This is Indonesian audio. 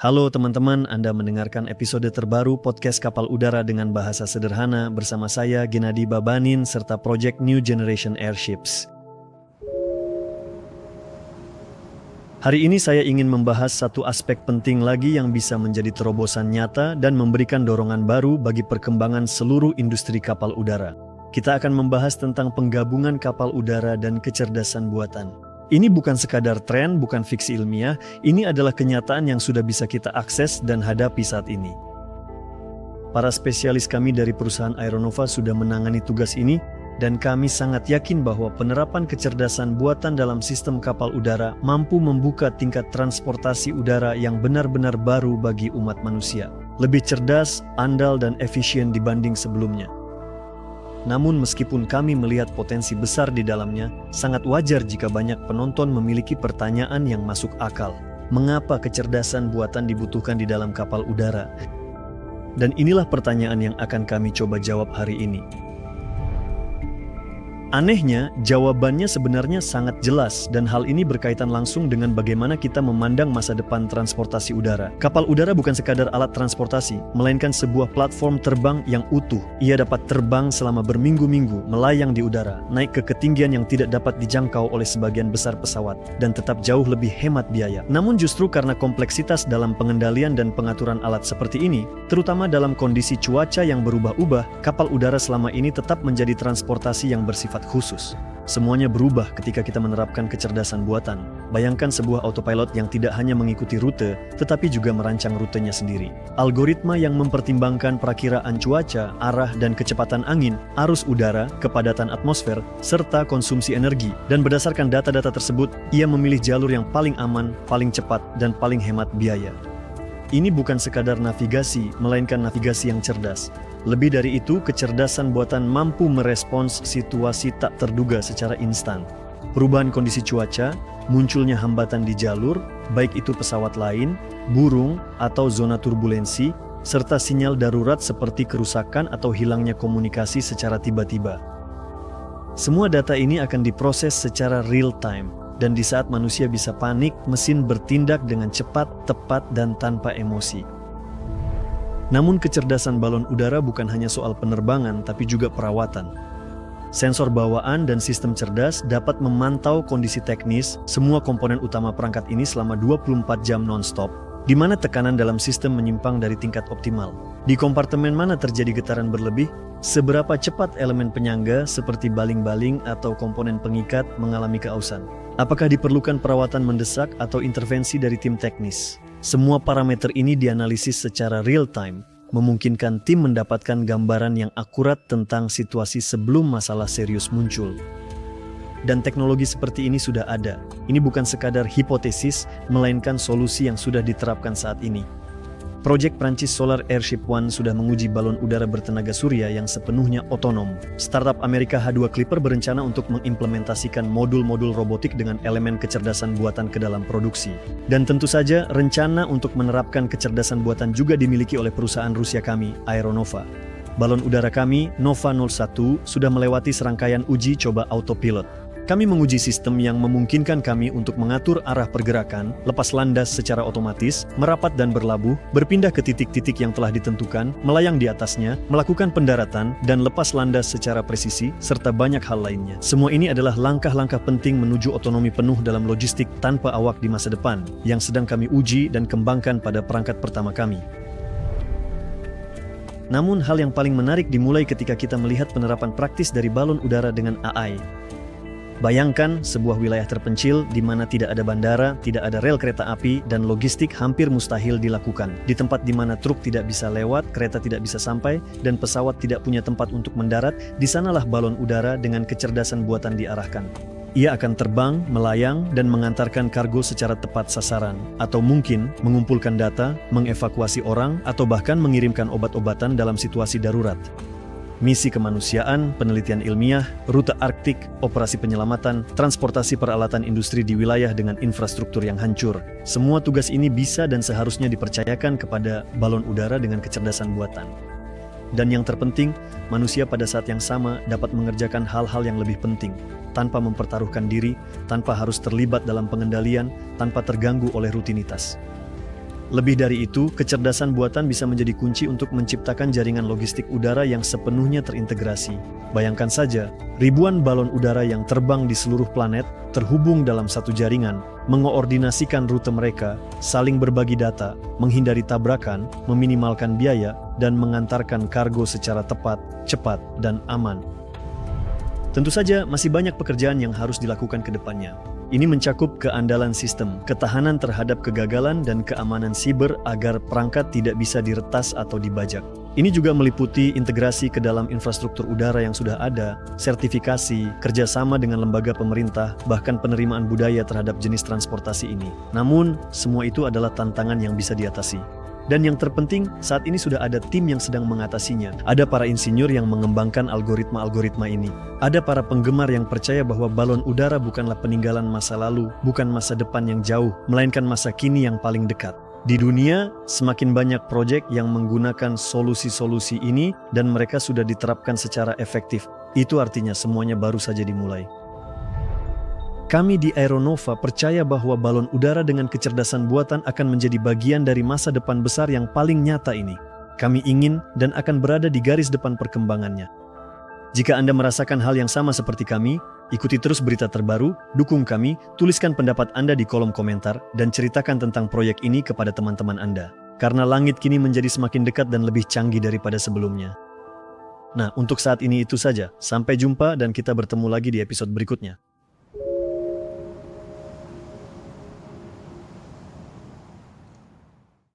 Halo teman-teman, Anda mendengarkan episode terbaru podcast Kapal Udara dengan bahasa sederhana bersama saya Gennady Babanin serta Project New Generation Airships. Hari ini saya ingin membahas satu aspek penting lagi yang bisa menjadi terobosan nyata dan memberikan dorongan baru bagi perkembangan seluruh industri kapal udara. Kita akan membahas tentang penggabungan kapal udara dan kecerdasan buatan. Ini bukan sekadar tren, bukan fiksi ilmiah, ini adalah kenyataan yang sudah bisa kita akses dan hadapi saat ini. Para spesialis kami dari perusahaan Aeronova sudah menangani tugas ini, dan kami sangat yakin bahwa penerapan kecerdasan buatan dalam sistem kapal udara mampu membuka tingkat transportasi udara yang benar-benar baru bagi umat manusia. Lebih cerdas, andal, dan efisien dibanding sebelumnya. Namun meskipun kami melihat potensi besar di dalamnya, sangat wajar jika banyak penonton memiliki pertanyaan yang masuk akal. Mengapa kecerdasan buatan dibutuhkan di dalam kapal udara? Dan inilah pertanyaan yang akan kami coba jawab hari ini. Anehnya, jawabannya sebenarnya sangat jelas dan hal ini berkaitan langsung dengan bagaimana kita memandang masa depan transportasi udara. Kapal udara bukan sekadar alat transportasi, melainkan sebuah platform terbang yang utuh. Ia dapat terbang selama berminggu-minggu, melayang di udara, naik ke ketinggian yang tidak dapat dijangkau oleh sebagian besar pesawat, dan tetap jauh lebih hemat biaya. Namun justru karena kompleksitas dalam pengendalian dan pengaturan alat seperti ini, terutama dalam kondisi cuaca yang berubah-ubah, kapal udara selama ini tetap menjadi transportasi yang bersifat khusus. Semuanya berubah ketika kita menerapkan kecerdasan buatan. Bayangkan sebuah autopilot yang tidak hanya mengikuti rute, tetapi juga merancang rutenya sendiri. Algoritma yang mempertimbangkan perakiraan cuaca, arah dan kecepatan angin, arus udara, kepadatan atmosfer, serta konsumsi energi. Dan berdasarkan data-data tersebut, ia memilih jalur yang paling aman, paling cepat, dan paling hemat biaya. Ini bukan sekadar navigasi, melainkan navigasi yang cerdas. Lebih dari itu, kecerdasan buatan mampu merespons situasi tak terduga secara instan. Perubahan kondisi cuaca, munculnya hambatan di jalur, baik itu pesawat lain, burung, atau zona turbulensi, serta sinyal darurat seperti kerusakan atau hilangnya komunikasi secara tiba-tiba. Semua data ini akan diproses secara real time, dan di saat manusia bisa panik, mesin bertindak dengan cepat, tepat, dan tanpa emosi. Namun kecerdasan balon udara bukan hanya soal penerbangan, tapi juga perawatan. Sensor bawaan dan sistem cerdas dapat memantau kondisi teknis semua komponen utama perangkat ini selama 24 jam non-stop, di mana tekanan dalam sistem menyimpang dari tingkat optimal. Di kompartemen mana terjadi getaran berlebih, seberapa cepat elemen penyangga seperti baling-baling atau komponen pengikat mengalami keausan. Apakah diperlukan perawatan mendesak atau intervensi dari tim teknis? Semua parameter ini dianalisis secara real time, memungkinkan tim mendapatkan gambaran yang akurat tentang situasi sebelum masalah serius muncul. Dan teknologi seperti ini sudah ada. Ini bukan sekadar hipotesis, melainkan solusi yang sudah diterapkan saat ini. Proyek Prancis Solar Airship One sudah menguji balon udara bertenaga surya yang sepenuhnya otonom. Startup Amerika H2 Clipper berencana untuk mengimplementasikan modul-modul robotik dengan elemen kecerdasan buatan ke dalam produksi. Dan tentu saja, rencana untuk menerapkan kecerdasan buatan juga dimiliki oleh perusahaan Rusia kami, Aeronova. Balon udara kami, Nova 01, sudah melewati serangkaian uji coba autopilot. Kami menguji sistem yang memungkinkan kami untuk mengatur arah pergerakan, lepas landas secara otomatis, merapat dan berlabuh, berpindah ke titik-titik yang telah ditentukan, melayang di atasnya, melakukan pendaratan, dan lepas landas secara presisi, serta banyak hal lainnya. Semua ini adalah langkah-langkah penting menuju otonomi penuh dalam logistik tanpa awak di masa depan, yang sedang kami uji dan kembangkan pada perangkat pertama kami. Namun hal yang paling menarik dimulai ketika kita melihat penerapan praktis dari balon udara dengan AI. Bayangkan sebuah wilayah terpencil di mana tidak ada bandara, tidak ada rel kereta api, dan logistik hampir mustahil dilakukan. Di tempat di mana truk tidak bisa lewat, kereta tidak bisa sampai, dan pesawat tidak punya tempat untuk mendarat, di sanalah balon udara dengan kecerdasan buatan diarahkan. Ia akan terbang, melayang, dan mengantarkan kargo secara tepat sasaran, atau mungkin mengumpulkan data, mengevakuasi orang, atau bahkan mengirimkan obat-obatan dalam situasi darurat. Misi kemanusiaan, penelitian ilmiah, rute Arktik, operasi penyelamatan, transportasi peralatan industri di wilayah dengan infrastruktur yang hancur. Semua tugas ini bisa dan seharusnya dipercayakan kepada balon udara dengan kecerdasan buatan. Dan yang terpenting, manusia pada saat yang sama dapat mengerjakan hal-hal yang lebih penting, tanpa mempertaruhkan diri, tanpa harus terlibat dalam pengendalian, tanpa terganggu oleh rutinitas. Lebih dari itu, kecerdasan buatan bisa menjadi kunci untuk menciptakan jaringan logistik udara yang sepenuhnya terintegrasi. Bayangkan saja, ribuan balon udara yang terbang di seluruh planet, terhubung dalam satu jaringan, mengoordinasikan rute mereka, saling berbagi data, menghindari tabrakan, meminimalkan biaya, dan mengantarkan kargo secara tepat, cepat, dan aman. Tentu saja, masih banyak pekerjaan yang harus dilakukan ke depannya. Ini mencakup keandalan sistem, ketahanan terhadap kegagalan, dan keamanan siber agar perangkat tidak bisa diretas atau dibajak. Ini juga meliputi integrasi ke dalam infrastruktur udara yang sudah ada, sertifikasi, kerjasama dengan lembaga pemerintah, bahkan penerimaan budaya terhadap jenis transportasi ini. Namun, semua itu adalah tantangan yang bisa diatasi. Dan yang terpenting, saat ini sudah ada tim yang sedang mengatasinya. Ada para insinyur yang mengembangkan algoritma-algoritma ini. Ada para penggemar yang percaya bahwa balon udara bukanlah peninggalan masa lalu, bukan masa depan yang jauh, melainkan masa kini yang paling dekat. Di dunia, semakin banyak proyek yang menggunakan solusi-solusi ini dan mereka sudah diterapkan secara efektif. Itu artinya semuanya baru saja dimulai. Kami di Aeronova percaya bahwa balon udara dengan kecerdasan buatan akan menjadi bagian dari masa depan besar yang paling nyata ini. Kami ingin dan akan berada di garis depan perkembangannya. Jika Anda merasakan hal yang sama seperti kami, ikuti terus berita terbaru, dukung kami, tuliskan pendapat Anda di kolom komentar, dan ceritakan tentang proyek ini kepada teman-teman Anda. Karena langit kini menjadi semakin dekat dan lebih canggih daripada sebelumnya. Nah, untuk saat ini itu saja. Sampai jumpa dan kita bertemu lagi di episode berikutnya.